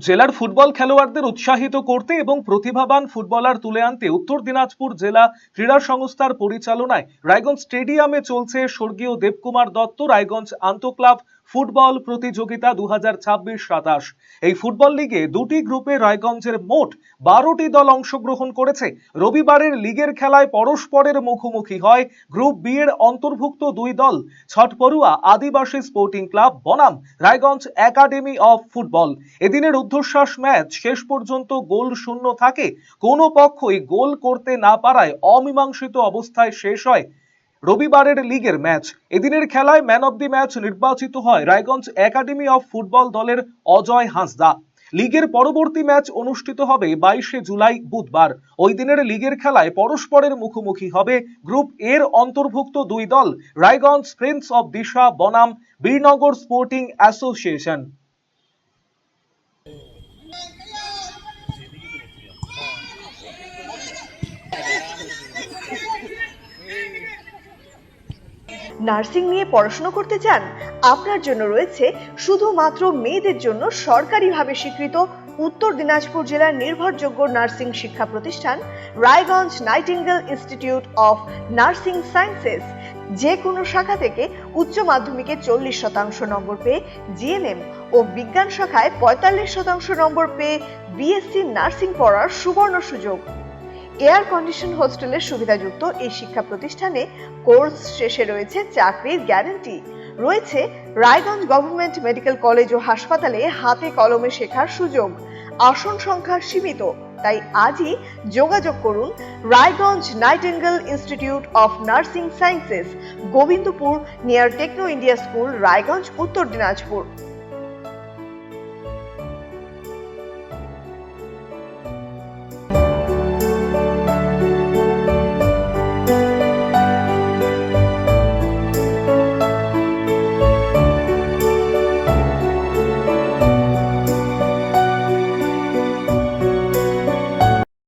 জেলার ফুটবল খেলোয়াড়দের উৎসাহিত করতে এবং প্রতিভাবান ফুটবলার তুলে আনতে উত্তর দিনাজপুর জেলা ক্রীড়া সংস্থার পরিচালনায় রায়গঞ্জ স্টেডিয়ামে চলছে স্বর্গীয় দেবকুমার দত্ত রায়গঞ্জ আন্তঃক্লাব ফুটবল প্রতিযোগিতা 2026-27। এই ফুটবল লিগে দুটি গ্রুপে রায়গঞ্জের মোট 12টি দল অংশগ্রহণ করেছে। রবিবারের লিগের খেলায় পরস্পরের মুখোমুখি হয় গ্রুপ বি এর অন্তর্ভুক্ত দুই দল, ছটপড়ুয়া আদিবাসী স্পোর্টিং ক্লাব বনাম রায়গঞ্জ একাডেমি অফ ফুটবল। এদিনের ঊর্ধ্বশ্বাস ম্যাচ শেষ পর্যন্ত গোল শূন্য থাকে। কোনো পক্ষই গোল করতে না পারায় অমীমাংসিত অবস্থায় শেষ হয় রবিবারের লিগের ম্যাচ। এদিনের খেলায় ম্যান অব দি ম্যাচ নির্বাচিত হয় রায়গঞ্জ একাডেমি অফ ফুটবল দলের অজয় হাঁসদা। লিগের পরবর্তী ম্যাচ অনুষ্ঠিত হবে 22শে জুলাই বুধবার। ওই দিনের লিগের খেলায় পরস্পরের মুখোমুখি হবে গ্রুপ এর অন্তর্ভুক্ত দুই দল, রায়গঞ্জ প্রিন্স অব দিশা বনাম বীরনগর স্পোর্টিং অ্যাসোসিয়েশন। নার্সিং নিয়ে পড়াশোনা করতে চান? আপনার জন্য রয়েছে শুধুমাত্র মেয়েদের জন্য সরকারিভাবে স্বীকৃত উত্তর দিনাজপুর জেলার নির্ভরযোগ্য নার্সিং শিক্ষা প্রতিষ্ঠান Raiganj Nightingale Institute of Nursing sciences. যে কোনো শাখা থেকে উচ্চ মাধ্যমিকে 40% নম্বর পেয়ে জিএনএম ও বিজ্ঞান শাখায় 45% নম্বর পেয়ে বিএসসি নার্সিং পড়ার সুবর্ণ সুযোগ। এয়ার কন্ডিশন হোস্টেলের সুবিধাযুক্ত এই শিক্ষা প্রতিষ্ঠানে কোর্স শেষে রয়েছে চাকরির গ্যারান্টি। রয়েছে রায়গঞ্জ গভর্নমেন্ট মেডিকেল কলেজ ও হাসপাতালে হাতে কলমে শেখার সুযোগ। আসন সংখ্যা সীমিত, তাই আজই যোগাযোগ করুন Raiganj Nightingale Institute of Nursing Sciences, Gobindapur near Techno India School, Raiganj, Uttar Dinajpur.